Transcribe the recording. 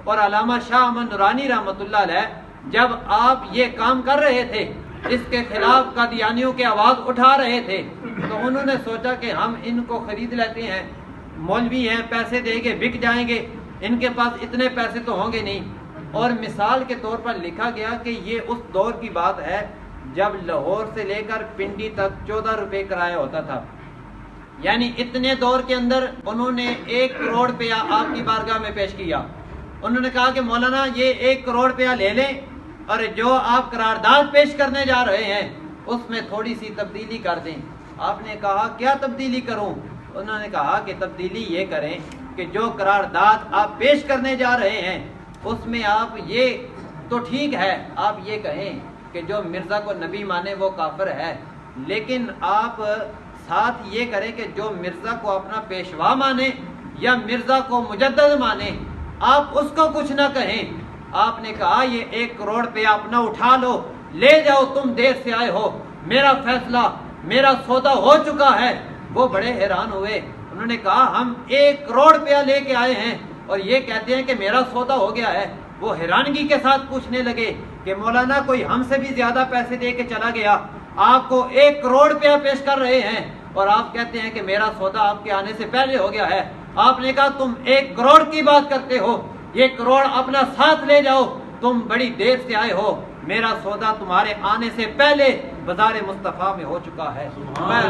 اور علامہ شاہ احمد نورانی رحمۃ اللہ علیہ جب آپ یہ کام کر رہے تھے، اس کے خلاف قادیانیوں کی آواز اٹھا رہے تھے، تو انہوں نے سوچا کہ ہم ان کو خرید لیتے ہیں، مولوی ہیں، پیسے دیں گے بک جائیں گے، ان کے پاس اتنے پیسے تو ہوں گے نہیں۔ اور مثال کے طور پر لکھا گیا کہ یہ اس دور کی بات ہے جب لاہور سے لے کر پنڈی تک 14 روپے کرایہ ہوتا تھا، یعنی اتنے دور کے اندر انہوں نے 1 کروڑ روپیہ آپ کی بارگاہ میں پیش کیا۔ انہوں نے کہا کہ مولانا یہ 1 کروڑ روپیہ لے لیں اور جو آپ قرارداد پیش کرنے جا رہے ہیں اس میں تھوڑی سی تبدیلی کر دیں۔ آپ نے کہا کیا تبدیلی کروں؟ انہوں نے کہا کہ تبدیلی یہ کریں کہ جو قرارداد آپ پیش کرنے جا رہے ہیں اس میں آپ یہ تو ٹھیک ہے، آپ یہ کہیں کہ جو مرزا کو نبی مانے وہ کافر ہے، لیکن آپ ساتھ یہ کریں کہ جو مرزا کو اپنا پیشوا مانے یا مرزا کو مجدد مانے آپ اس کو کچھ نہ کہیں۔ آپ نے کہا یہ 1 کروڑ روپیہ اپنا اٹھا لو، لے جاؤ، تم دیر سے آئے ہو، میرا فیصلہ، میرا سودا ہو چکا ہے۔ وہ بڑے حیران ہوئے، انہوں نے کہا ہم 1 کروڑ روپیہ لے کے آئے ہیں اور یہ کہتے ہیں کہ میرا سودا ہو گیا ہے۔ وہ حیرانگی کے ساتھ پوچھنے لگے کہ مولانا کوئی ہم سے بھی زیادہ پیسے دے کے چلا گیا، آپ کو 1 کروڑ روپیہ پیش کر رہے ہیں اور آپ کہتے ہیں کہ میرا سودا آپ کے آنے سے پہلے ہو گیا ہے۔ آپ نے کہا تم 1 کروڑ کی بات کرتے ہو، یہ کروڑ اپنا ساتھ لے جاؤ، تم بڑی دیر سے آئے ہو، میرا سودا تمہارے آنے سے پہلے بازار مصطفیٰ میں ہو چکا ہے۔ میں